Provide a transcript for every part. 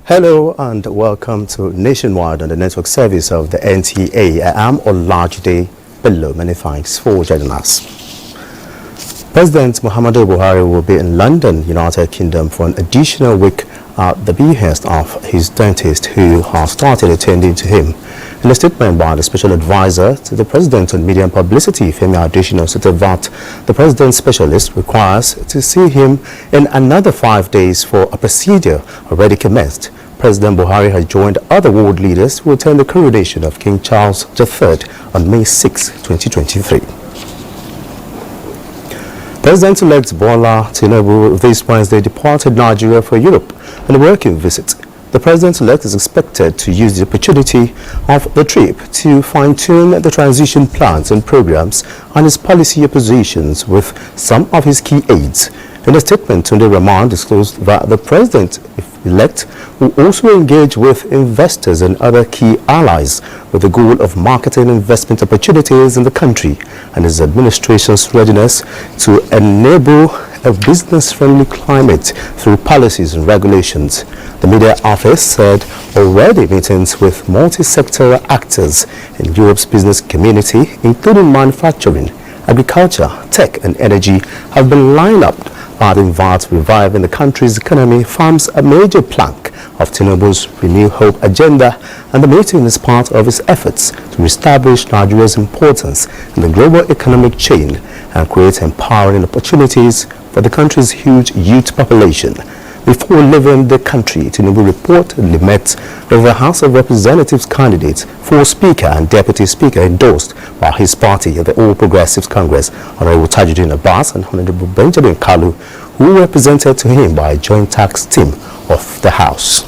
Hello and welcome to Nationwide on the network service of the NTA. I am Olajide Bello. Many thanks for joining us. President Muhammadu Buhari will be in London, United Kingdom for an additional week at the behest of his dentist who has started attending to him. In a statement by the special advisor to the president on media and publicity, Femi Adesina, stated that the president's specialist requires to see him in another 5 days for a procedure already commenced. President Buhari has joined other world leaders who attend the coronation of King Charles III on May 6, 2023. President-elect Bola Tinubu this Wednesday departed Nigeria for Europe on a working visit. The president-elect is expected to use the opportunity of the trip to fine-tune the transition plans and programs and his policy positions with some of his key aides. In a statement, Tunde Rahman disclosed that the president-elect will also engage with investors and other key allies with the goal of marketing investment opportunities in the country and his administration's readiness to enable a business-friendly climate through policies and regulations. The media office said already meetings with multi-sectoral actors in Europe's business community, including manufacturing, agriculture, tech and energy, have been lined up, adding that reviving the country's economy forms a major plank of Tinubu's Renew Hope agenda, and the meeting is part of his efforts to reestablish Nigeria's importance in the global economic chain and create empowering opportunities for the country's huge youth population. Before leaving the country, Tinubu reportedly met with the House of Representatives candidates for Speaker and Deputy Speaker endorsed by his party, the All Progressives Congress, Honorable Tajuddin Abbas and Honorable Benjamin Kalu, who were represented to him by a joint tax team of the House.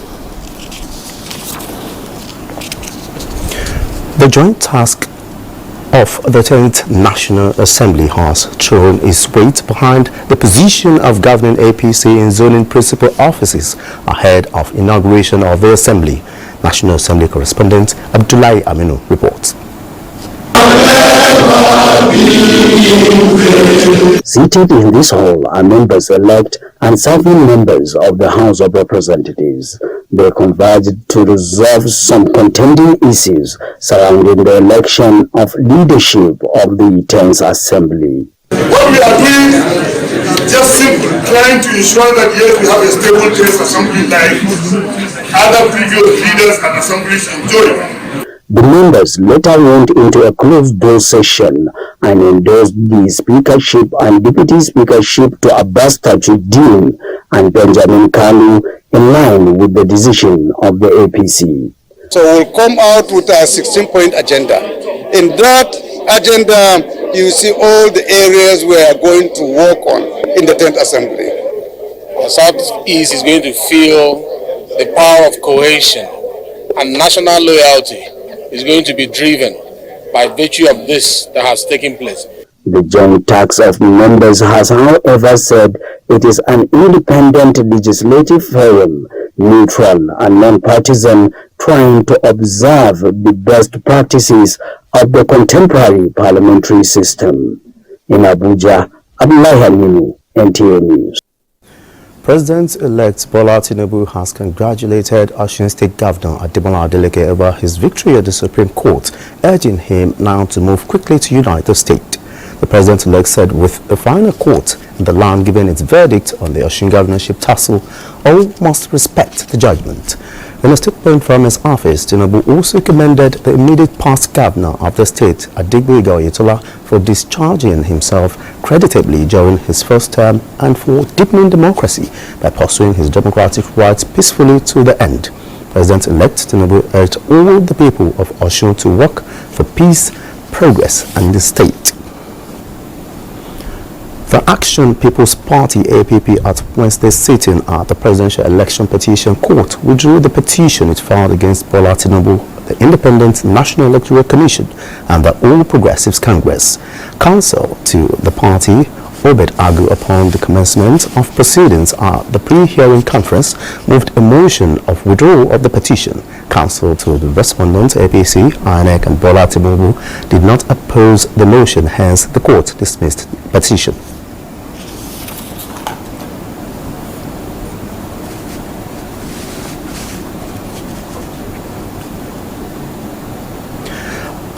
The joint task of the 10th National Assembly has thrown its weight behind the position of governing APC in zoning principal offices ahead of inauguration of the Assembly. National Assembly correspondent Abdullahi Aminu reports. Seated in this hall are members-elect and serving members of the House of Representatives. They converged to resolve some contending issues surrounding the election of leadership of the 10th Assembly. What we are doing is just simply trying to ensure that yes, we have a stable 10th Assembly like other previous leaders and assemblies enjoy. The members later went into a closed-door session and endorsed the speakership and deputy speakership to Abbas Tajuddin and Benjamin Kalu in line with the decision of the APC. So we'll come out with a 16-point agenda. In that agenda, you see all the areas we are going to work on in the 10th Assembly. The Southeast is going to feel the power of cohesion, and national loyalty is going to be driven by virtue of this that has taken place. The joint task of members has, however, said it is an independent legislative forum, neutral and non-partisan, trying to observe the best practices of the contemporary parliamentary system. In Abuja, Abdullahi Aminu, NTA News. President-elect Bola Tinubu has congratulated Osun State Governor Ademola Adeleke over his victory at the Supreme Court, urging him now to move quickly to unite the state. The president-elect said with the final court in the land giving its verdict on the Osun governorship tussle, all must respect the judgment. In a statement from his office, Tinubu also commended the immediate past governor of the state, Adigboyega Oyetola, for discharging himself creditably during his first term and for deepening democracy by pursuing his democratic rights peacefully to the end. President-elect Tinubu urged all the people of Osun to work for peace, progress, and the state. The Action People's Party (APP) at Wednesday's sitting at the Presidential Election Petition Court withdrew the petition it filed against Bola Tinubu, the Independent National Electoral Commission, and the All Progressives Congress. Counsel to the party, Obed Agu, upon the commencement of proceedings at the pre-hearing conference, moved a motion of withdrawal of the petition. Counsel to the respondent, APC, INEC, and Bola Tinubu did not oppose the motion, hence the court dismissed the petition.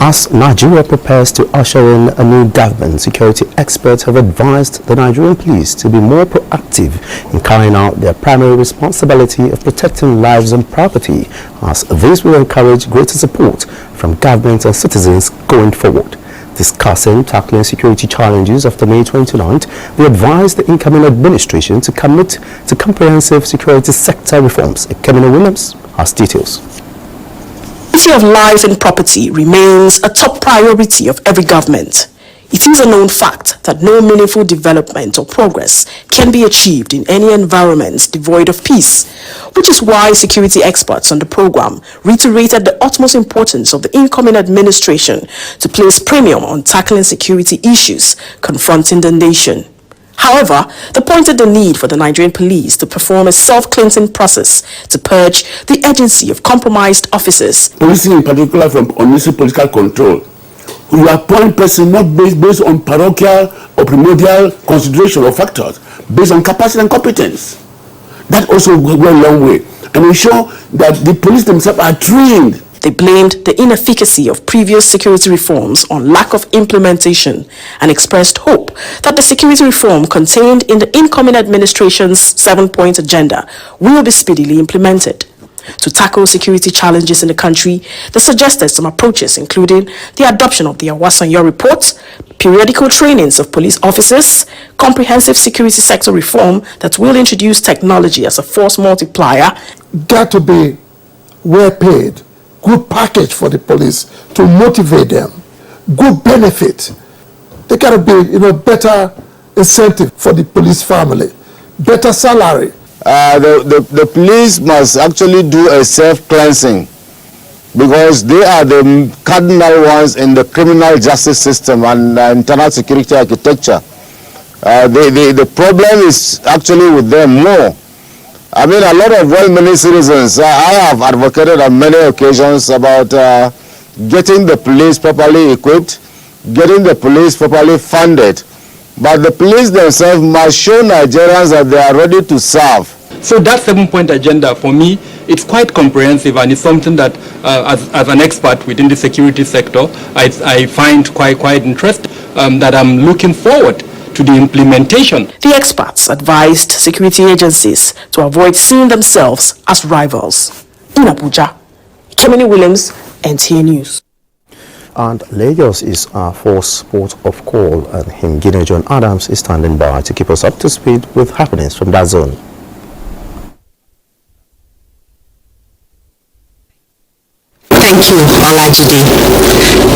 As Nigeria prepares to usher in a new government, security experts have advised the Nigerian police to be more proactive in carrying out their primary responsibility of protecting lives and property, as this will encourage greater support from government and citizens going forward. Discussing tackling security challenges after May 29th, they advised the incoming administration to commit to comprehensive security sector reforms. Kemina Williams has details. Safety of life and property remains a top priority of every government. It is a known fact that no meaningful development or progress can be achieved in any environment devoid of peace, which is why security experts on the program reiterated the utmost importance of the incoming administration to place premium on tackling security issues confronting the nation. However, they pointed the need for the Nigerian police to perform a self-cleansing process to purge the agency of compromised officers. Policing in particular from unnecessary political control. You appoint person not based on parochial or primordial consideration or factors, based on capacity and competence. That also will go a long way and ensure that the police themselves are trained. They blamed the inefficacy of previous security reforms on lack of implementation and expressed hope that the security reform contained in the incoming administration's 7-point agenda will be speedily implemented. To tackle security challenges in the country, they suggested some approaches, including the adoption of the Awasanyo report, periodical trainings of police officers, comprehensive security sector reform that will introduce technology as a force multiplier. Got to be well paid. Good package for the police to motivate them, good benefit. There got to be, better incentive for the police family, better salary. The police must actually do a self-cleansing because they are the cardinal ones in the criminal justice system and internal security architecture. The problem is actually with them more. I mean, a lot of well-meaning citizens, I have advocated on many occasions about getting the police properly equipped, getting the police properly funded. But the police themselves must show Nigerians that they are ready to serve. So that 7-point agenda, for me, it's quite comprehensive, and it's something that, as an expert within the security sector, I find quite interesting, that I'm looking forward to the implementation. The experts advised security agencies to avoid seeing themselves as rivals. In Abuja, Kemini Williams, NTA News. And Lagos is our fourth port of call, and Hingine John Adams is standing by to keep us up to speed with happenings from that zone. Thank you, Olajide.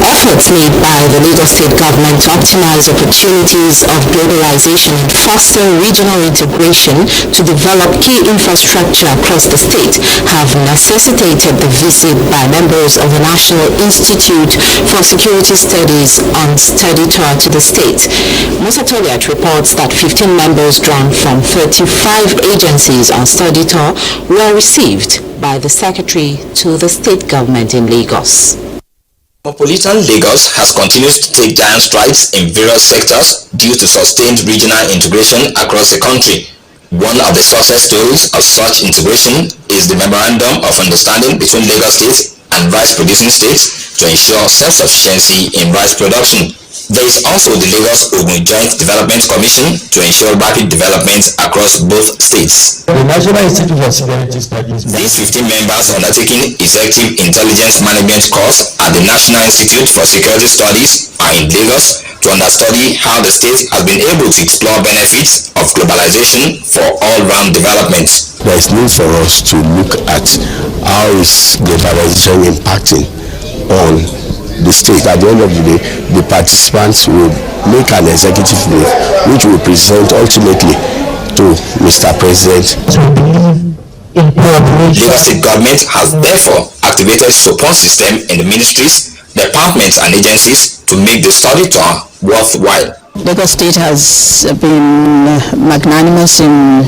Efforts made by the Lagos State government to optimize opportunities of globalization and foster regional integration to develop key infrastructure across the state have necessitated the visit by members of the National Institute for Security Studies on study tour to the state. Musa Toliat reports that 15 members drawn from 35 agencies on study tour were received by the Secretary to the state government in Lagos. Metropolitan Lagos has continued to take giant strides in various sectors due to sustained regional integration across the country. One of the success stories of such integration is the Memorandum of Understanding between Lagos State and rice-producing states to ensure self-sufficiency in rice production. There is also the Lagos-Ogun Joint Development Commission to ensure rapid development across both states. The National Institute for Security Studies. These 15 members undertaking Effective Intelligence Management course at the National Institute for Security Studies are in Lagos, to understudy how the state has been able to explore benefits of globalization for all-round development. There is need for us to look at how is globalization impacting on the state. At the end of the day, the participants will make an executive brief which will present ultimately to Mr. President. Lagos State government has therefore activated support system in the ministries, departments and agencies to make the study tour worthwhile. Lagos State has been magnanimous in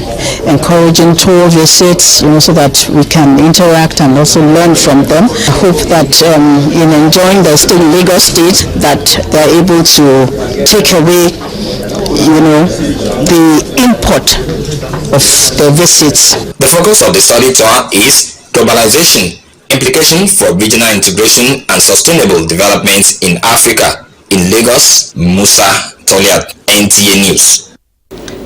encouraging tour visits, so that we can interact and also learn from them. I hope that in enjoying their stay in Lagos State, that they're able to take away, the import of their visits. The focus of the study tour is globalization, implications for regional integration and sustainable development in Africa. In Lagos, Musa Toliat, NTA News.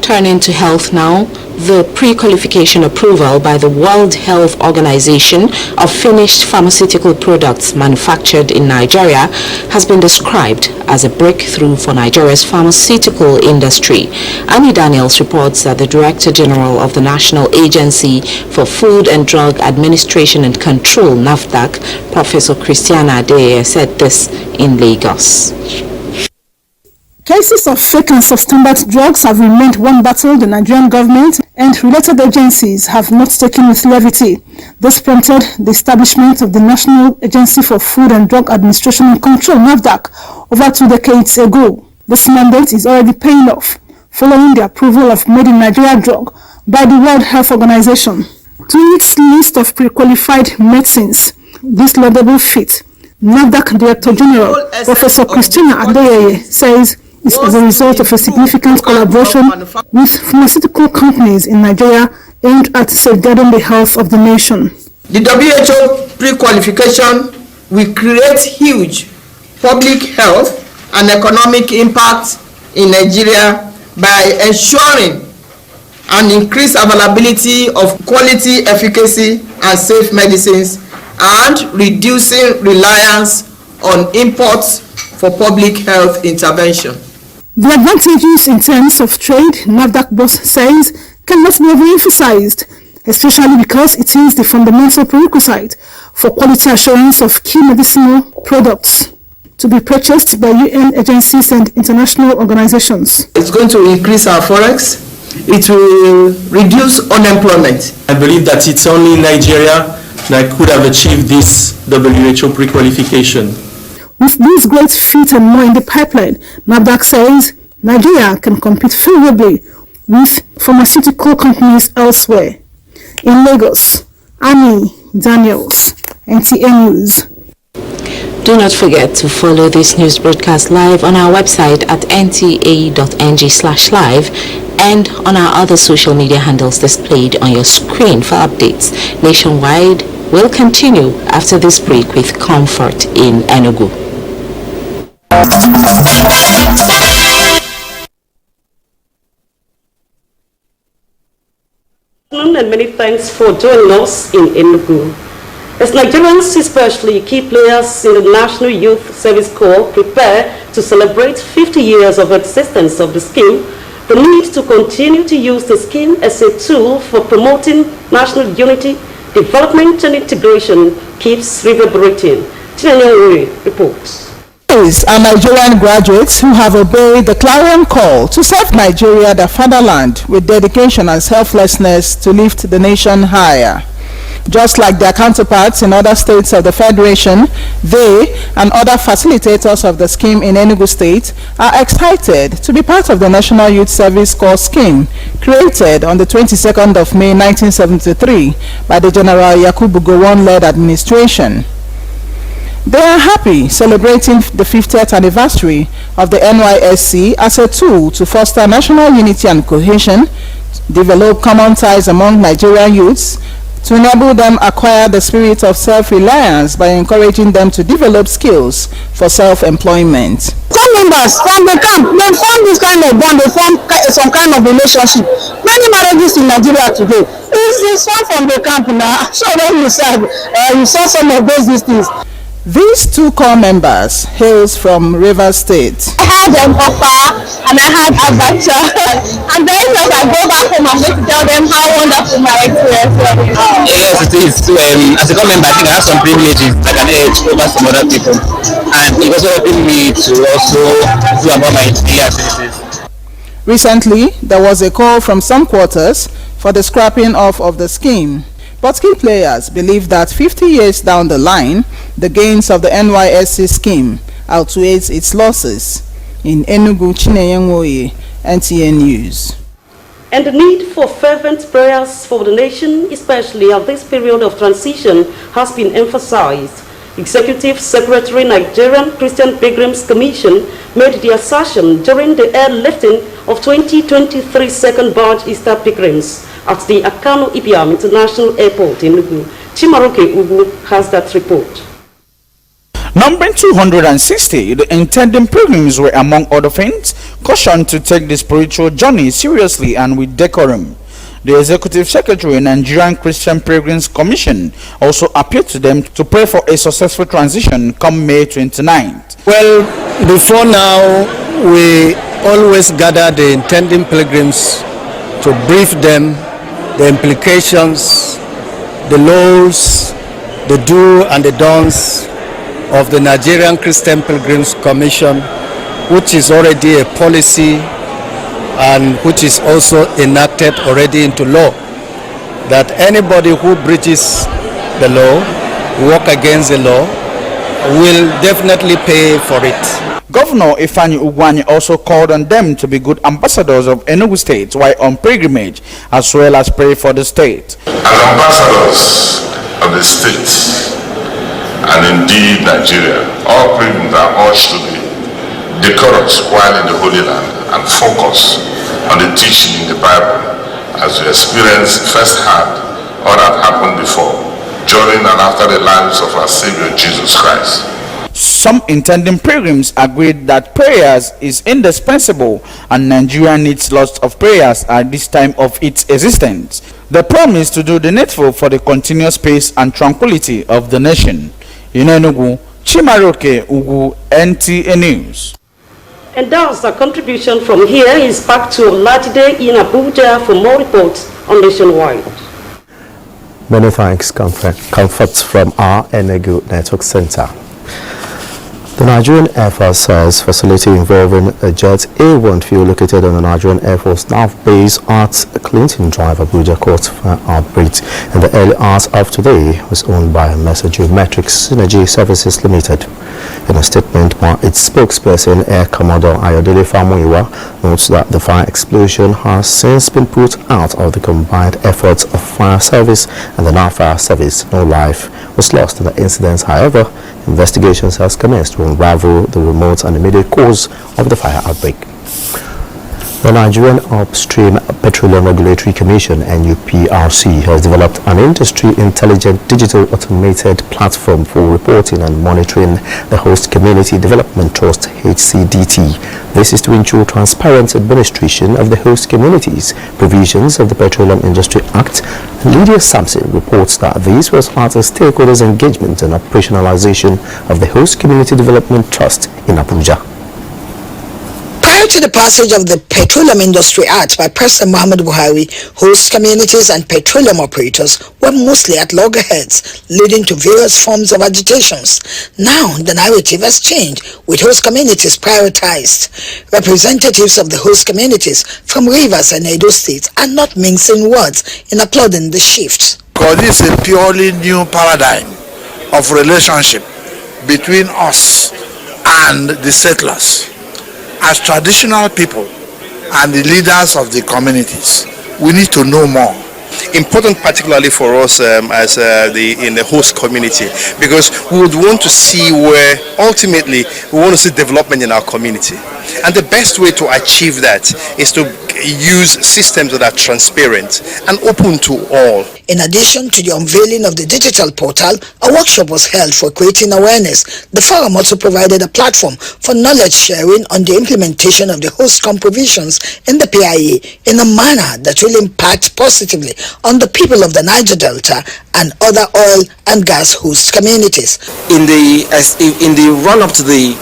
Turning to health now, the pre-qualification approval by the World Health Organization of finished pharmaceutical products manufactured in Nigeria has been described as a breakthrough for Nigeria's pharmaceutical industry. Annie Daniels reports that the Director General of the National Agency for Food and Drug Administration and Control, NAFDAC, Professor Christiana Adeye, said this in Lagos. Cases of fake and substandard drugs have remained one battle the Nigerian government and related agencies have not taken with levity. This prompted the establishment of the National Agency for Food and Drug Administration and Control, NAFDAC, over 2 decades ago. This mandate is already paying off, following the approval of Made in Nigeria drug by the World Health Organization. To its list of pre-qualified medicines, this laudable feat, NAFDAC Director General Professor Christina Adeye says is as a result of a significant collaboration with pharmaceutical companies in Nigeria aimed at safeguarding the health of the nation. The WHO pre-qualification will create huge public health and economic impact in Nigeria by ensuring an increased availability of quality, efficacy, and safe medicines and reducing reliance on imports for public health intervention. The advantages in terms of trade, NAFDAC boss says, cannot be overemphasized, especially because it is the fundamental prerequisite for quality assurance of key medicinal products to be purchased by UN agencies and international organizations. It's going to increase our forex. It will reduce unemployment. I believe that it's only Nigeria that could have achieved this WHO pre-qualification. With these great feats and more in the pipeline, NAFDAC says Nigeria can compete favorably with pharmaceutical companies elsewhere. In Lagos, Annie Daniels, NTA News. Do not forget to follow this news broadcast live on our website at nta.ng/live and on our other social media handles displayed on your screen for updates. Nationwide will continue after this break with Comfort in Enugu. And many thanks for joining us in Enugu. As Nigerians, especially key players in the National Youth Service Corps, prepare to celebrate 50 years of existence of the scheme, the need to continue to use the scheme as a tool for promoting national unity, development and integration keeps reverberating. Chinenye reports. These are Nigerian graduates who have obeyed the clarion call to serve Nigeria, their fatherland, with dedication and selflessness to lift the nation higher. Just like their counterparts in other states of the Federation, they and other facilitators of the scheme in Enugu State are excited to be part of the National Youth Service Corps scheme, created on the 22nd of May 1973 by the General Yakubu Gowon-led administration. They are happy celebrating the 50th anniversary of the NYSC as a tool to foster national unity and cohesion, develop common ties among Nigerian youths, to enable them acquire the spirit of self-reliance by encouraging them to develop skills for self-employment. Some members from the camp, they form this kind of bond, they form some kind of relationship. Many marriages in Nigeria today, it's one from the camp now. So when you saw some of those things. These two core members hails from Rivers State. I had Papa and I had Abuja. And then when I go back home, I'm going to tell them how wonderful my experience was. Yes, it is. As a core member, I think I have some privileges like an edge over some other people. And it also helping me to also do about my NTA activities. Recently, there was a call from some quarters for the scrapping off of the scheme. But key players believe that 50 years down the line, the gains of the NYSC scheme outweighs its losses. In Enugu, Chineyenwoye, NTA News. And the need for fervent prayers for the nation, especially at this period of transition, has been emphasized. Executive Secretary Nigerian Christian Pilgrims Commission made the assertion during the airlifting of 2023 second batch Easter pilgrims at the Akano Ibiam International Airport in Enugu. Chimaroke Ugu has that report. Numbering 260, the intending pilgrims were, among other things, cautioned to take the spiritual journey seriously and with decorum. The Executive Secretary and Nigerian Christian Pilgrims Commission also appealed to them to pray for a successful transition come May 29th. Well, before now, we always gather the intending pilgrims to brief them the implications, the laws, the do and the don'ts of the Nigerian Christian Pilgrims Commission, which is already a policy and which is also enacted already into law, that anybody who breaches the law, walk against the law, will definitely pay for it. Governor Ifeanyi Ugwuanyi also called on them to be good ambassadors of Enugu State while on pilgrimage, as well as pray for the state. As ambassadors of the state, and indeed Nigeria, all pilgrims are urged to be decorous while in the Holy Land and focus on the teaching in the Bible as we experience firsthand all that happened before, during and after the lives of our Savior Jesus Christ. Some intending pilgrims agreed that prayers is indispensable and Nigeria needs lots of prayers at this time of its existence. They promised to do the needful for the continuous peace and tranquility of the nation. In Enugu, Chimaroke Ugu, NTA News. And thus, our contribution from here is back to Olajide in Abuja for more reports on Nationwide. Many thanks, Comfort from our Enugu Network Center. The Nigerian Air Force says facility involving a jet A1 fuel located on the Nigerian Air Force Staff Base at Clinton Drive, Abuja, caught fire outbreak in the early hours of today was owned by Metrics Synergy Services Limited. In a statement by its spokesperson, Air Commodore Ayodele Famuyiwa notes that the fire explosion has since been put out of the combined efforts of fire service and the fire service. No life was lost in the incident. However, investigations has commenced to unravel the remote and immediate cause of the fire outbreak. The Nigerian Upstream Petroleum Regulatory Commission (NUPRC) has developed an industry-intelligent digital automated platform for reporting and monitoring the Host Community Development Trust (HCDT). This is to ensure transparent administration of the host communities. Provisions of the Petroleum Industry Act. Lydia Sampson reports that this was part of stakeholders' engagement and operationalization of the Host Community Development Trust in Abuja. Prior to the passage of the Petroleum Industry Act by President Muhammad Buhari, host communities and petroleum operators were mostly at loggerheads, leading to various forms of agitations. Now, the narrative has changed, with host communities prioritized. Representatives of the host communities from Rivers and Edo states are not mincing words in applauding the shift. Because this is a purely new paradigm of relationship between us and the settlers. As traditional people and the leaders of the communities, we need to know more. Important particularly for us in the host community, because we would want to see where ultimately we want to see development in our community. And the best way to achieve that is to use systems that are transparent and open to all. In addition to the unveiling of the digital portal, a workshop was held for creating awareness. The forum also provided a platform for knowledge sharing on the implementation of the HOSCOM provisions in the PIA in a manner that will impact positively on the people of the Niger Delta and other oil and gas host communities. In the run-up to the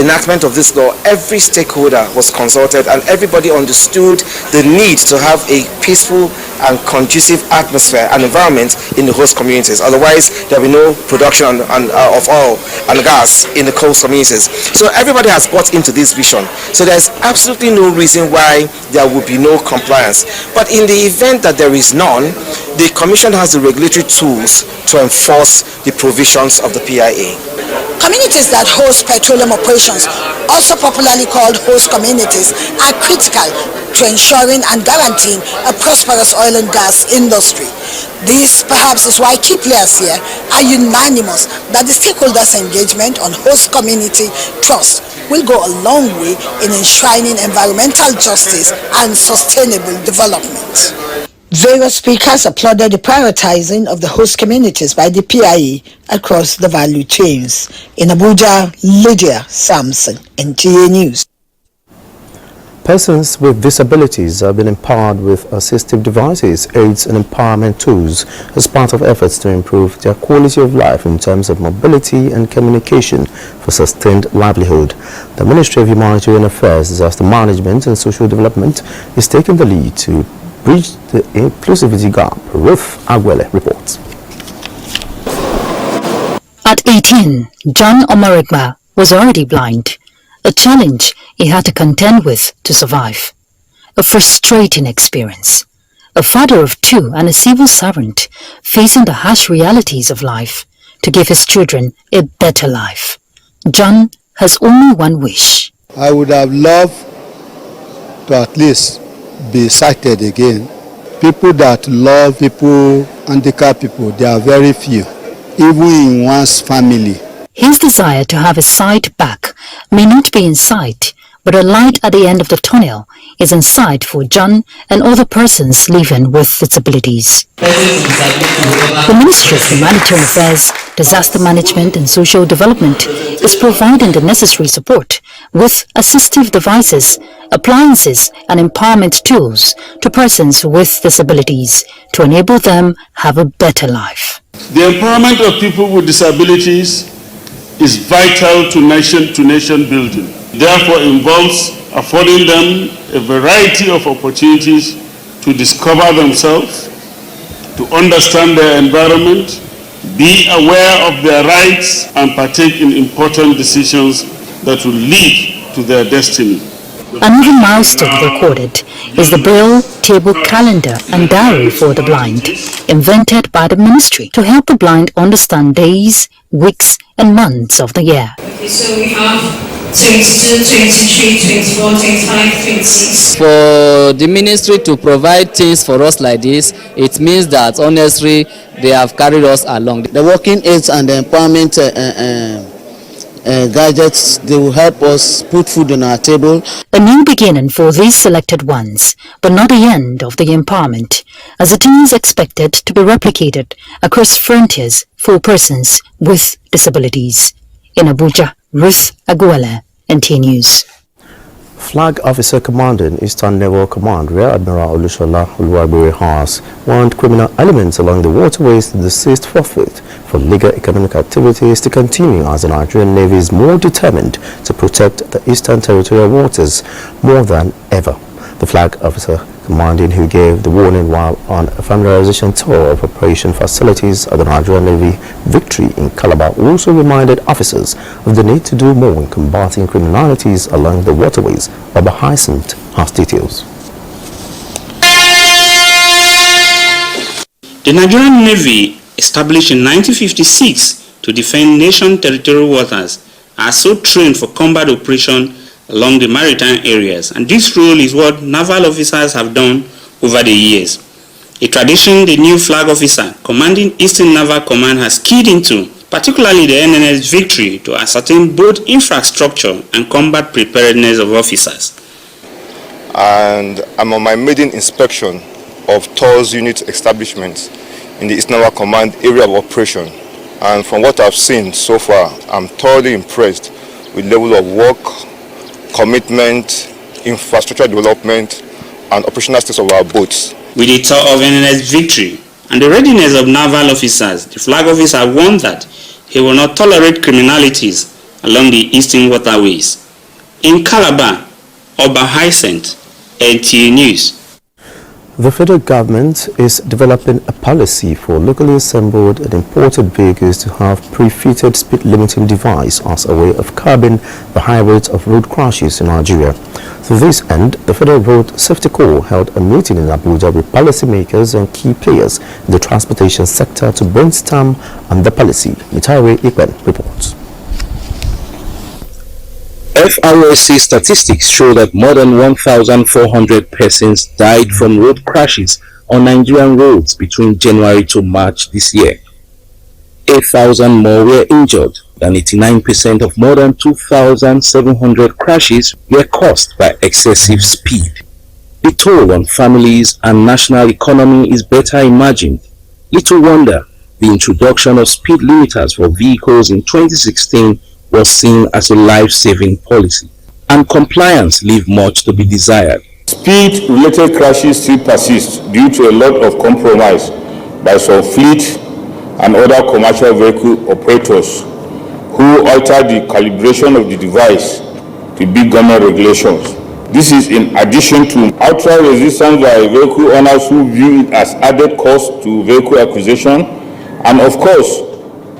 enactment of this law, every stakeholder was consulted and everybody understood the need to have a peaceful and conducive atmosphere and environment in the host communities. Otherwise, there will be no production of oil and gas in the coast communities. So everybody has bought into this vision. So there's absolutely no reason why there will be no compliance. But in the event that there is none, the Commission has the regulatory tools to enforce the provisions of the PIA. Communities that host petroleum operations, also popularly called host communities, are critical to ensuring and guaranteeing a prosperous oil and gas industry. This perhaps is why key players here are unanimous that the stakeholders' engagement on host community trust will go a long way in enshrining environmental justice and sustainable development. Various speakers applauded the prioritizing of the host communities by the PIA across the value chains. In Abuja, Lydia Samson, NTA News. Persons with disabilities have been empowered with assistive devices, aids and empowerment tools as part of efforts to improve their quality of life in terms of mobility and communication for sustained livelihood. The Ministry of Humanitarian Affairs, Disaster Management and Social Development is taking the lead to bridge the inclusivity gap. Ruth Agwele reports. At 18, John Omarigba was already blind, a challenge he had to contend with to survive. A frustrating experience. A father of two and a civil servant facing the harsh realities of life to give his children a better life. John has only one wish. I would have loved to at least be sighted again. People that love people, handicapped people, they are very few, even in one's family. His desire to have his sight back may not be in sight, but a light at the end of the tunnel is in sight for John and other persons living with disabilities. The Ministry of Humanitarian Affairs, Disaster Management and Social Development is providing the necessary support with assistive devices, appliances and empowerment tools to persons with disabilities to enable them have a better life. The empowerment of people with disabilities is vital to nation building. Therefore involves affording them a variety of opportunities to discover themselves, to understand their environment, be aware of their rights and partake in important decisions that will lead to their destiny. Another milestone recorded is the Braille table calendar and diary for the blind, invented by the ministry to help the blind understand days, weeks and months of the year. Okay, so we have 22, 23, 24, 25, 26. For the ministry to provide things for us like this, it means that honestly they have carried us along. The working aids and the empowerment gadgets, they will help us put food on our table. A new beginning for these selected ones, but not the end of the empowerment, as it is expected to be replicated across frontiers for persons with disabilities. In Abuja, Ruth Agwele, NTA News. Flag Officer Commanding Eastern Naval Command Rear Admiral Olusola Oluwagbere has warned criminal elements along the waterways to desist forthwith for legal economic activities to continue as the Nigerian Navy is more determined to protect the eastern territorial waters more than ever. The Flag Officer Commanding, who gave the warning while on a familiarization tour of operation facilities at the Nigerian Navy Victory in Calabar, also reminded officers of the need to do more in combating criminalities along the waterways. Baba Hyacinth has details. The Nigerian Navy, established in 1956 to defend nation territorial waters, are so trained for combat operation along the maritime areas, and this role is what naval officers have done over the years. A tradition the new flag officer commanding Eastern Naval Command has keyed into, particularly the NNS Victory, to ascertain both infrastructure and combat preparedness of officers. and I'm on my maiden inspection of TOR's unit establishments in the Eastern Command area of operation. And from what I've seen so far, I'm thoroughly impressed with the level of work, commitment, infrastructure development, and operational status of our boats. With a tour of NNS victory and the readiness of naval officers, the flag officer warned that he will not tolerate criminalities along the eastern waterways. In Calabar, Oba Hyacinth, NTA News. The federal government is developing a policy for locally assembled and imported vehicles to have pre-fitted speed limiting device as a way of curbing the high rates of road crashes in Nigeria. To this end, the Federal Road Safety Corps held a meeting in Abuja with policymakers and key players in the transportation sector to brainstorm on the policy. Nigerian reports. FRSC statistics show that more than 1,400 persons died from road crashes on Nigerian roads between January to March this year. 8,000 more were injured, and 89% of more than 2,700 crashes were caused by excessive speed. The toll on families and national economy is better imagined. Little wonder the introduction of speed limiters for vehicles in 2016 was seen as a life-saving policy, and compliance leave much to be desired. Speed-related crashes still persist due to a lot of compromise by some fleet and other commercial vehicle operators who alter the calibration of the device to beat government regulations. This is in addition to outright resistance by vehicle owners who view it as added cost to vehicle acquisition, and of course,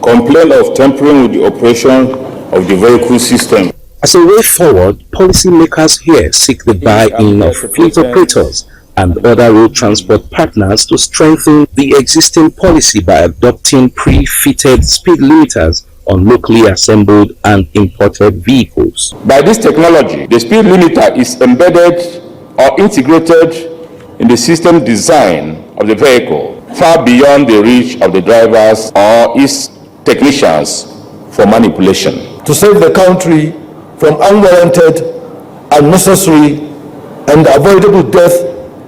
complaint of tampering with the operation of the vehicle system. As a way forward, policymakers here seek the buy-in of fleet operators and other road transport partners to strengthen the existing policy by adopting pre-fitted speed limiters on locally assembled and imported vehicles. By this technology, the speed limiter is embedded or integrated in the system design of the vehicle, far beyond the reach of the drivers or its technicians for manipulation. To save the country from unwarranted, unnecessary, and avoidable death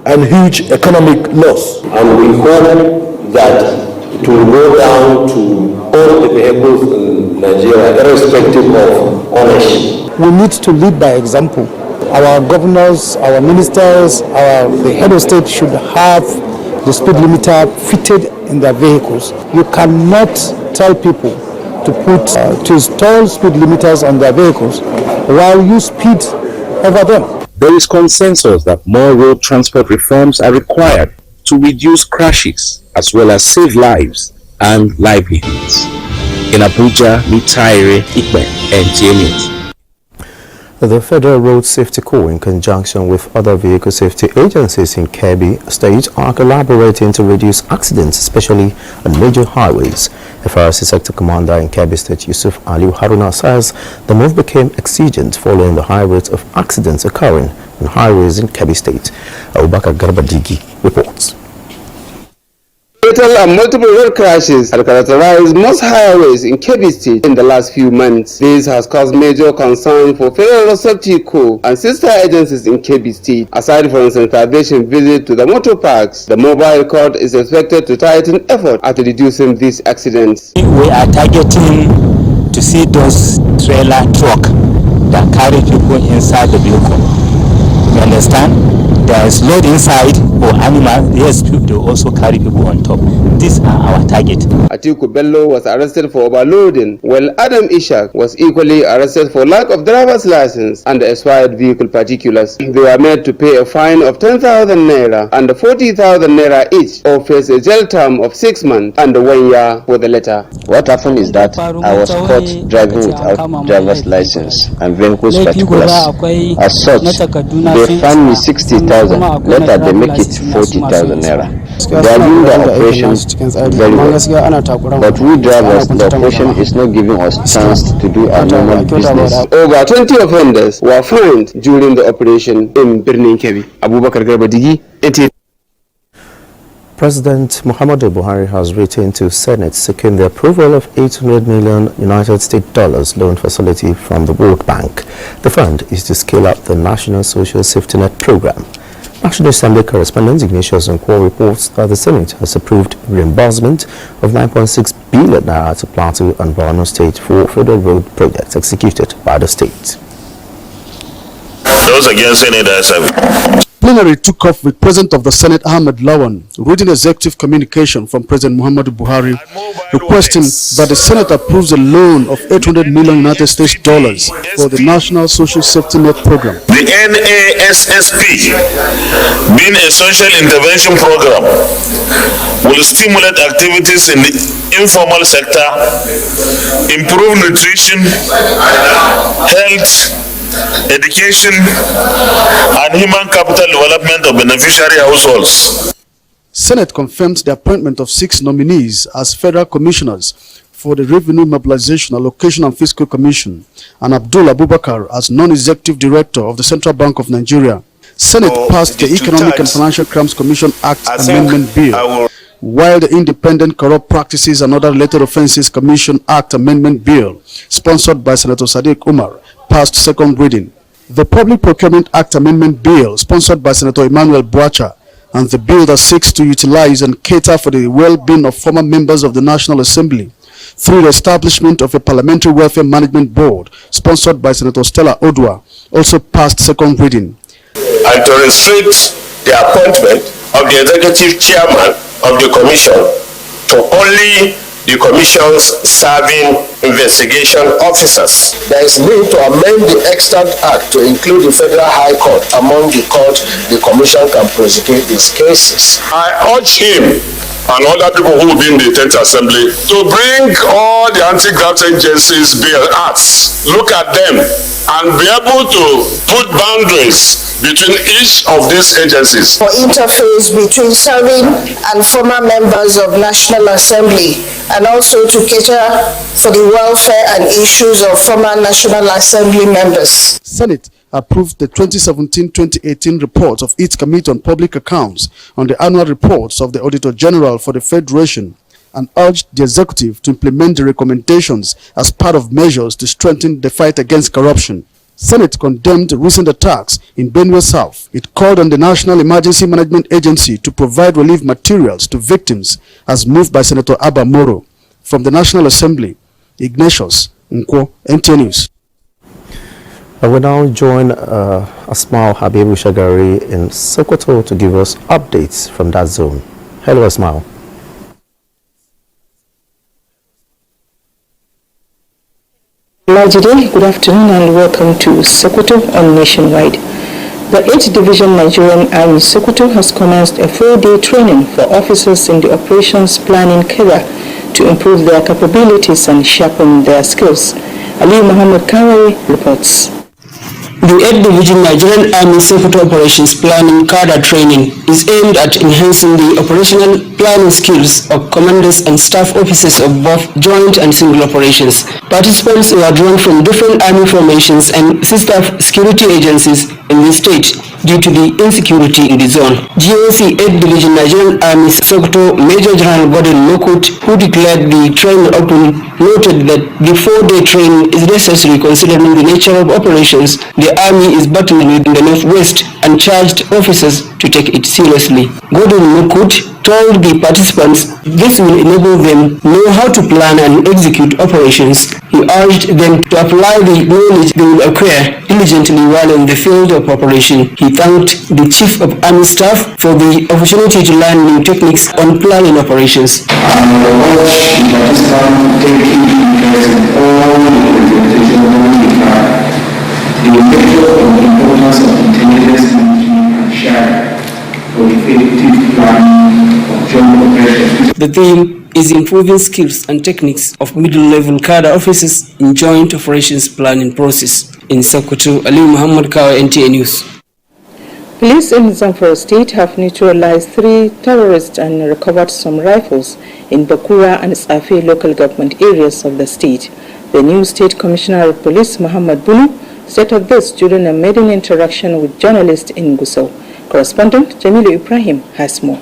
and huge economic loss. And we hope that it will go down to all the vehicles in Nigeria, irrespective of ownership. We need to lead by example. Our governors, our ministers, the head of state should have the speed limiter fitted in their vehicles. You cannot tell people to install speed limiters on their vehicles while you speed over them. There is consensus that more road transport reforms are required to reduce crashes as well as save lives and livelihoods. In Abuja, Nigerian, NTA News. The Federal Road Safety Corps, in conjunction with other vehicle safety agencies in Kebbi State, are collaborating to reduce accidents, especially on major highways. FRC Sector Commander in Kebbi State, Yusuf Aliu Haruna, says the move became exigent following the high rates of accidents occurring on highways in Kebbi State. Abubakar Garbadigi reports. Fatal and multiple road crashes have characterized most highways in Kebbi State in the last few months. This has caused major concern for Federal Road Safety Corps and sister agencies in Kebbi State. Aside from sensitization visit to the motor parks, the mobile court is expected to tighten effort at reducing these accidents. We are targeting to see those trailer truck that carry people inside the vehicle. You understand? There is load inside or animal, yes, they also carry people on top. These are our target. Atiku Bello was arrested for overloading, while Adam Ishak was equally arrested for lack of driver's license and expired vehicle particulars. They were made to pay a fine of 10,000 naira and 40,000 naira each, or face a jail term of 6 months and 1 year for the latter. What happened is that I was caught driving without driver's license and vehicles particulars. As such, they fined me 60,000. Later they make it 40,000 naira. They are doing the operation very well. But we drivers, the operation is not giving us chance to do our normal business. Over 20 offenders were fined during the operation in Birnin Kebbi. Abubakar Garbadigi, NTA. President Muhammadu Buhari has written to Senate seeking the approval of $800 million United States dollars loan facility from the World Bank. The fund is to scale up the National Social Safety Net program. National Assembly correspondent Ignatius Nkwo reports that the Senate has approved reimbursement of 9.6 billion naira to Plateau and Borno State for federal road projects executed by the state. Those against senators have... Plenary took off with President of the Senate Ahmed Lawan reading executive communication from President Muhammadu Buhari requesting that the Senate approves a loan of $800 million United States dollars for the National Social Safety Net program. The NASSP, being a social intervention program, will stimulate activities in the informal sector, improve nutrition, health, education, and human capital development of beneficiary households. Senate confirmed the appointment of 6 nominees as federal commissioners for the Revenue Mobilization, Allocation and Fiscal Commission and Abdul Abubakar as non-executive director of the Central Bank of Nigeria. Senate passed the Economic and Financial Crimes Commission Act Amendment Bill, while the Independent Corrupt Practices and Other Related Offences Commission Act Amendment Bill, sponsored by Senator Sadiq Umar, passed second reading. The Public Procurement Act Amendment Bill, sponsored by Senator Emmanuel Boacha, and the bill that seeks to utilize and cater for the well-being of former members of the National Assembly through the establishment of a Parliamentary Welfare Management Board, sponsored by Senator Stella Odua, also passed second reading. And to restrict the appointment of the executive chairman of the commission to only the commission's serving investigation officers. There is need to amend the Extant Act to include the Federal High Court among the court the commission can prosecute these cases. I urge him and other people who will be in the 10th Assembly to bring all the anti-graft agencies bill acts, look at them, and be able to put boundaries between each of these agencies. For interface between serving and former members of National Assembly, and also to cater for the welfare and issues of former National Assembly members. Senate approved the 2017-2018 report of its Committee on Public Accounts on the annual reports of the Auditor General for the Federation and urged the executive to implement the recommendations as part of measures to strengthen the fight against corruption. Senate condemned recent attacks in Benue South. It called on the National Emergency Management Agency to provide relief materials to victims as moved by Senator Abba Moro. From the National Assembly, Ignatius Nkwo, NTA News. I will now join Asmao Habibu Shagari in Sokoto to give us updates from that zone. Hello, Asmao. Lajide, good afternoon and welcome to Sokoto on Nationwide. The 8th Division Nigerian Army Sokoto has commenced a 4-day training for officers in the operations planning cadre to improve their capabilities and sharpen their skills. Ali Muhammad Kawari reports. The 8th Division Nigerian Army Sokoto Operations Planning Cadre Training is aimed at enhancing the operational planning skills of commanders and staff officers of both joint and single operations. Participants were drawn from different army formations and sister security agencies in the state due to the insecurity in the zone. GOC 8th Division Nigerian Army Sokoto Major General Gordon Lokut, who declared the training open, noted that the 4-day training is necessary considering the nature of operations the Army is battling with in the Northwest and charged officers to take it seriously. Gordon Lokut told the participants this will enable them know how to plan and execute operations. He urged them to apply the knowledge they will acquire diligently while in the field of operation. He thanked the Chief of Army Staff for the opportunity to learn new techniques on planning operations. The nature of the importance of intelligence and sharing for effective planning of joint operations. The theme is improving skills and techniques of middle-level cadre officers in joint operations planning process. In Sokoto, Ali Muhammad Kawa, NTA News. Police in Zamfara State have neutralized 3 terrorists and recovered some rifles in Bakura and Safi local government areas of the state. The new State Commissioner of Police, Muhammad Bunu, stated this during a maiden interaction with journalists in Gusau. Correspondent Jamilu Ibrahim has more.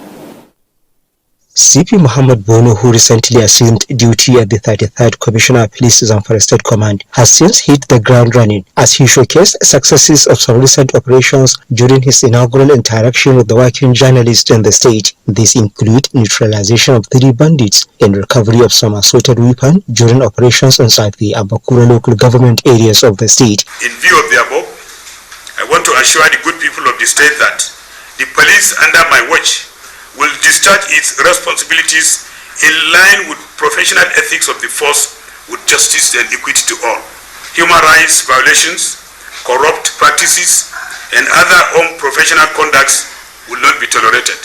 CP Muhammad Bono, who recently assumed duty at the 33rd Commissioner of Police Zamfara State Command, has since hit the ground running as he showcased successes of some recent operations during his inaugural interaction with the working journalists in the state. These include neutralization of 3 bandits and recovery of some assaulted weapons during operations inside the Abakura local government areas of the state. In view of the above, I want to assure the good people of the state that the police under my watch will discharge its responsibilities in line with professional ethics of the force, with justice and equity to all. Human rights violations, corrupt practices, and other unprofessional conducts will not be tolerated.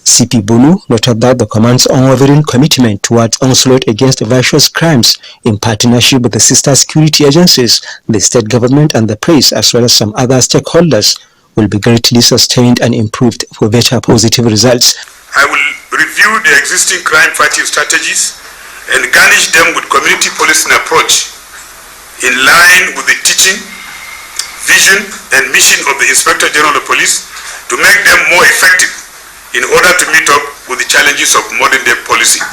CP Bono noted that the command's unwavering commitment towards onslaught against vicious crimes in partnership with the sister security agencies, the state government and the press, as well as some other stakeholders, will be greatly sustained and improved for better positive results. I will review the existing crime-fighting strategies and garnish them with community policing approach in line with the teaching, vision and mission of the Inspector General of Police to make them more effective in order to meet up with the challenges of modern-day policing.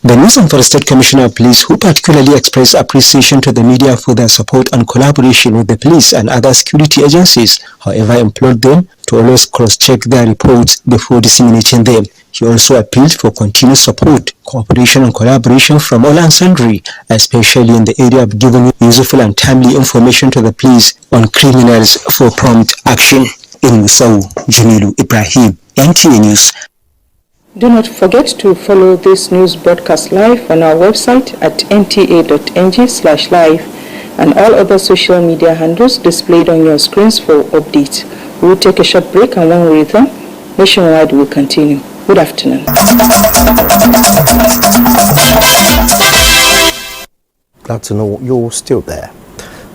The new Zamfara State Commissioner of Police, who particularly expressed appreciation to the media for their support and collaboration with the police and other security agencies, however, implored them to always cross-check their reports before disseminating them. He also appealed for continued support, cooperation and collaboration from all and sundry, especially in the area of giving useful and timely information to the police on criminals for prompt action. In Musau, Jamilu Ibrahim, NTA News. Do not forget to follow this news broadcast live on our website at nta.ng/live and all other social media handles displayed on your screens for updates. We will take a short break, and when we return, Nationwide will continue. Good afternoon. Glad to know you're still there.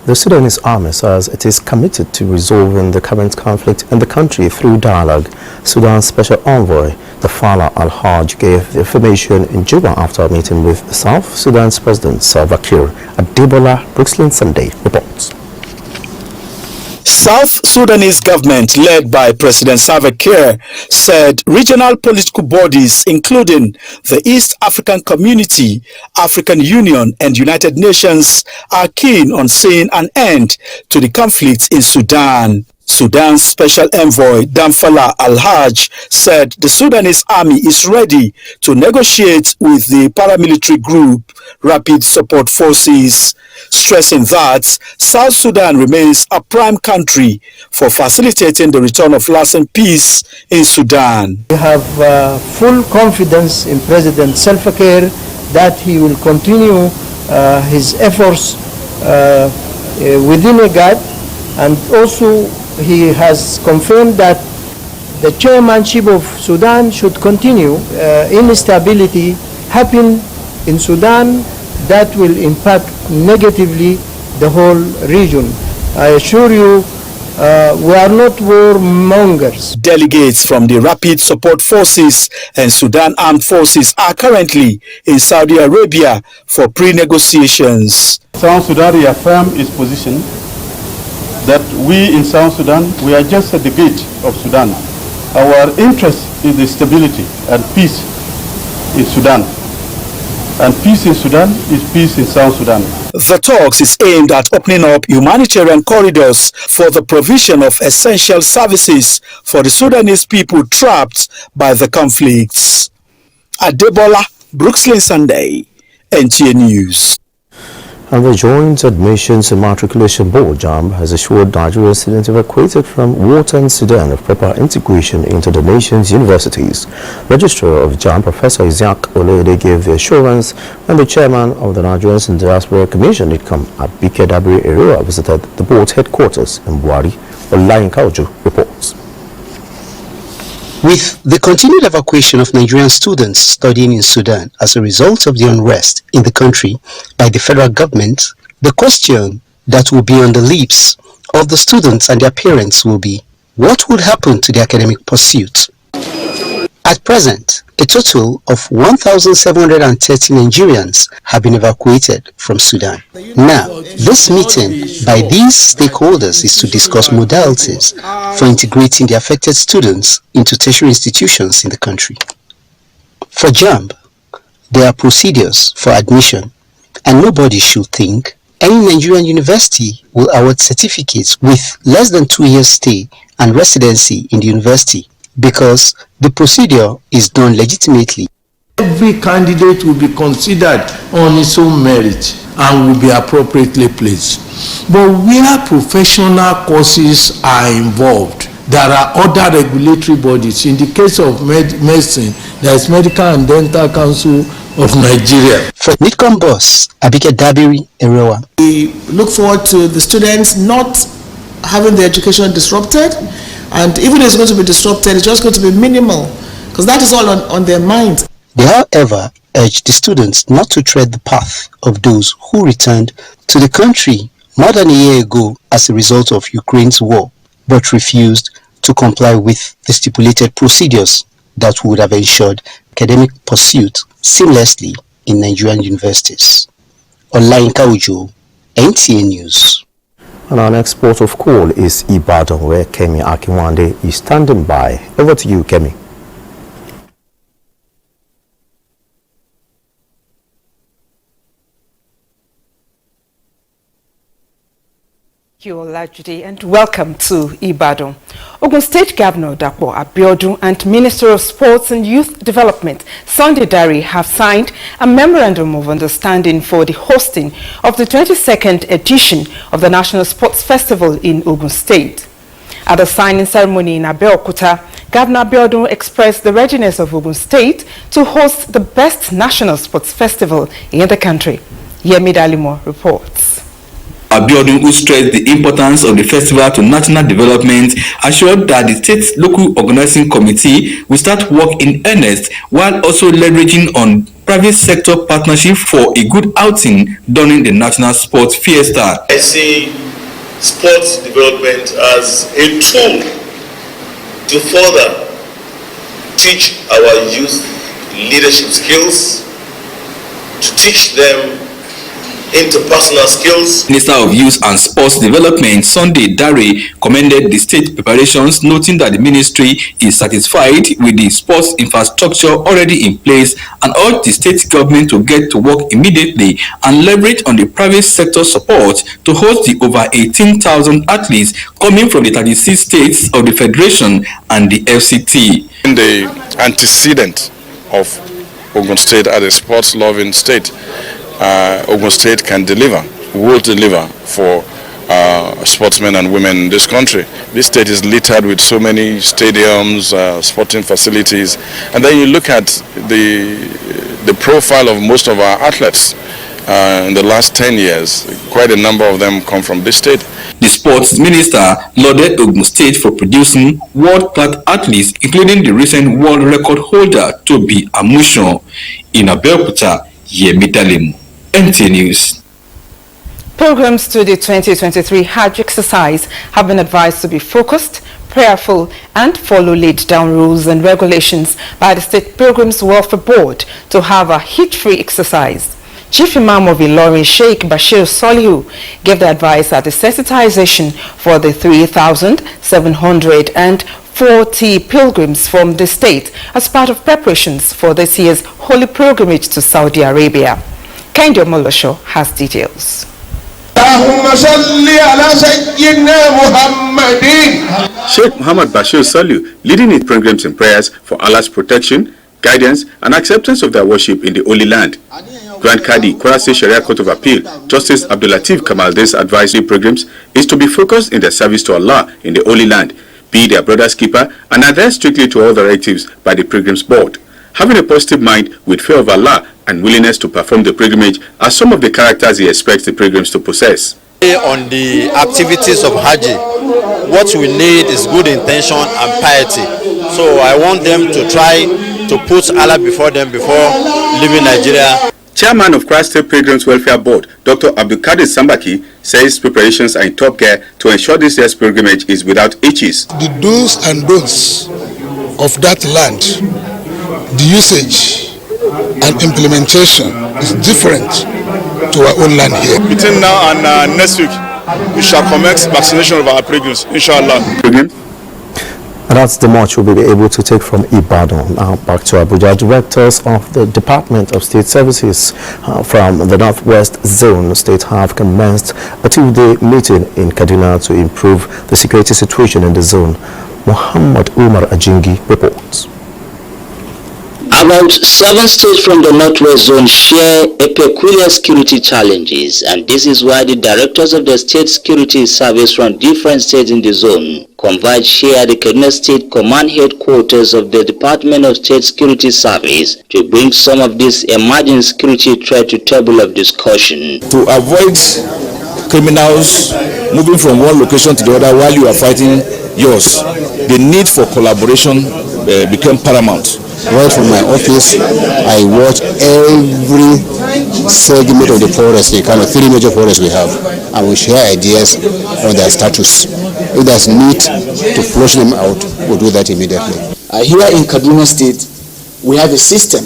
The Sudanese army says it is committed to resolving the current conflict in the country through dialogue. Sudan's special envoy, Fala Al-Haj, gave the information in Juba after a meeting with South Sudan's President Salva Kiir. Adebola Brooklyn Sunday reports. South Sudanese government led by President Salva Kiir said regional political bodies including the East African Community, African Union and United Nations are keen on seeing an end to the conflict in Sudan. Sudan's special envoy Fala Al-Haj said the Sudanese army is ready to negotiate with the paramilitary group Rapid Support Forces, stressing that South Sudan remains a prime country for facilitating the return of lasting peace in Sudan. We have full confidence in President Salva Kiir that he will continue his efforts within IGAD, and also he has confirmed that the chairmanship of Sudan should continue. Instability happen in Sudan that will impact negatively the whole region. I assure you, we are not warmongers. Delegates from the Rapid Support Forces and Sudan Armed Forces are currently in Saudi Arabia for pre-negotiations. South Sudan reaffirmed its position that we in South Sudan, we are just at the gate of Sudan. Our interest is the stability and peace in Sudan. And peace in Sudan is peace in South Sudan. The talks is aimed at opening up humanitarian corridors for the provision of essential services for the Sudanese people trapped by the conflicts. Adebola Brooklyn Sunday, NTA News. And the Joint Admissions and Matriculation Board, JAMB, has assured Nigerian students evacuated from wartime Sudan of proper integration into the nation's universities. Registrar of JAMB, Professor Isaac Olede, gave the assurance when the chairman of the Nigerians and Diaspora Commission, IDCOM, Abike Dabiri Erua, visited the board's headquarters in Buari. Olayin Kauju reports. With the continued evacuation of Nigerian students studying in Sudan as a result of the unrest in the country by the federal government, the question that will be on the lips of the students and their parents will be, what would happen to the academic pursuit? At present, a total of 1,730 Nigerians have been evacuated from Sudan. Now, this meeting by these stakeholders is to discuss modalities for integrating the affected students into tertiary institutions in the country. For JAMB, there are procedures for admission, and nobody should think any Nigerian university will award certificates with less than 2 years stay and residency in the university, because the procedure is done legitimately. Every candidate will be considered on its own merit and will be appropriately placed. But where professional courses are involved, there are other regulatory bodies. In the case of medicine, there is Medical and Dental Council of Nigeria. For NIDCOM boss, Abike Dabiri Erewa. We look forward to the students not having their education disrupted, and even if it's going to be disrupted, it's just going to be minimal, because that is all on their minds. They, however, urge the students not to tread the path of those who returned to the country more than a year ago as a result of Ukraine's war, but refused to comply with the stipulated procedures that would have ensured academic pursuit seamlessly in Nigerian universities. Olainka Ujo, NTA News. And our next port of call is Ibadan, where Kemi Akinwande is standing by. Over to you, Kemi. Thank you, Olajide, and welcome to Ibadan. Ogun State Governor Dapo Abiodun and Minister of Sports and Youth Development Sunday Dare have signed a memorandum of understanding for the hosting of the 22nd edition of the National Sports Festival in Ogun State. At the signing ceremony in Abeokuta, Governor Abiodun expressed the readiness of Ogun State to host the best national sports festival in the country. Yemi Dalimo reports. Abiodun, who stressed the importance of the festival to national development, assured that the state's local organizing committee will start work in earnest while also leveraging on private sector partnership for a good outing during the national sports fiesta. I see sports development as a tool to further teach our youth leadership skills, to teach them interpersonal skills. Minister of Youth and Sports Development Sunday Dare commended the state preparations, noting that the ministry is satisfied with the sports infrastructure already in place and urged the state government to get to work immediately and leverage on the private sector support to host the over 18,000 athletes coming from the 36 states of the Federation and the FCT. In the antecedent of Ogun State as a sports-loving state, Ogun State can deliver, will deliver for sportsmen and women in this country. This state is littered with so many stadiums, sporting facilities, and then you look at the profile of most of our athletes in the last 10 years, quite a number of them come from this state. The sports minister lauded Ogun State for producing world-class athletes, including the recent world record holder Toby Amushon. In Abeokuta, Yemi Dalimo, NTA News. Pilgrims to the 2023 Hajj exercise have been advised to be focused, prayerful, and follow laid-down rules and regulations by the State Pilgrims Welfare Board to have a hitch-free exercise. Chief Imam of Ilorin, Sheikh Bashir Solihu, gave the advice at the sensitization for the 3,740 pilgrims from the state as part of preparations for this year's holy pilgrimage to Saudi Arabia. Kendo Molosho has details. Sheikh Muhammad Bashir Solihu leading his pilgrims in prayers for Allah's protection, guidance, and acceptance of their worship in the Holy Land. Grand Qadi, Kwara State Sharia Court of Appeal, Justice Abdulateef Kamaldez advised the pilgrims is to be focused in their service to Allah in the Holy Land, be their brother's keeper, and adhere strictly to all directives by the Pilgrims Board. Having a positive mind with fear of Allah and willingness to perform the pilgrimage are some of the characters he expects the pilgrims to possess. On the activities of Hajj, what we need is good intention and piety. So I want them to try to put Allah before them before leaving Nigeria. Chairman of Kwara State Pilgrims Welfare Board, Dr. Abdulkadir Sambaki, says preparations are in top gear to ensure this year's pilgrimage is without hitches. The do's and don'ts of that land, the usage and implementation is different to our own land here. Between now and next week, we shall commence vaccination of our pilgrims, inshallah. And that's the much we'll be able to take from Ibadan. Now back to Abuja. Directors of the Department of State Services from the Northwest Zone State have commenced a two-day meeting in Kaduna to improve the security situation in the zone. Muhammad Umar Ajingi reports. About 7 states from the Northwest Zone share a peculiar security challenges, and this is why the directors of the State Security Service from different states in the zone converge here at the Kaduna State Command Headquarters of the Department of State Security Service to bring some of this emerging security threat to table of discussion. To avoid criminals moving from one location to the other while you are fighting yours, the need for collaboration became paramount. Right from my office, I watch every segment of the forest, the kind of 3 major forests we have, and we share ideas on their status. If there's need to flush them out, we'll do that immediately. Here in Kaduna State, we have a system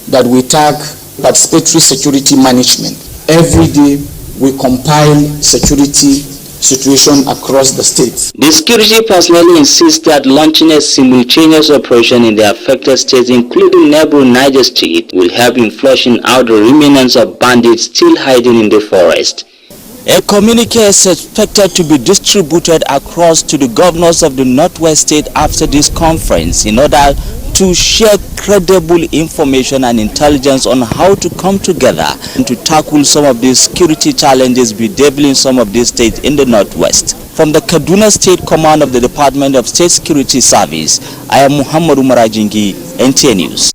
that we tag participatory security management. Every day, we compile security situation across the states. The security personnel insist that launching a simultaneous operation in the affected states, including neighboring Niger State, will help in flushing out the remnants of bandits still hiding in the forest. A communique is expected to be distributed across to the governors of the Northwest State after this conference in order to share credible information and intelligence on how to come together and to tackle some of these security challenges bedeviling some of these states in the Northwest. From the Kaduna State Command of the Department of State Security Service, I am Muhammad Umar Ajingi, NTA News.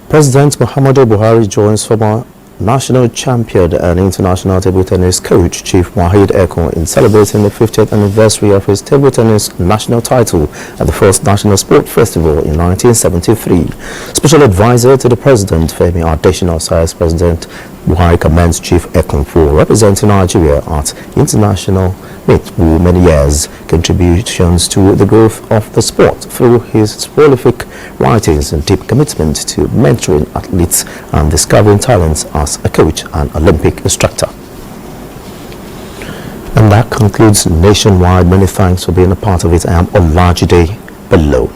President Muhammadu Buhari joins former national champion and international table tennis coach Chief Wahid Eko in celebrating the 50th anniversary of his table tennis national title at the first National Sport Festival in 1973. Special advisor to the President, Femi Adesina, says President Buhari commends Chief Eko for representing Nigeria at international meet for many years, contributions to the growth of the sport through his prolific writings and deep commitment to mentoring athletes and discovering talents as a coach and Olympic instructor. And that concludes Nationwide. Many thanks for being a part of it. I am Olajide Bello.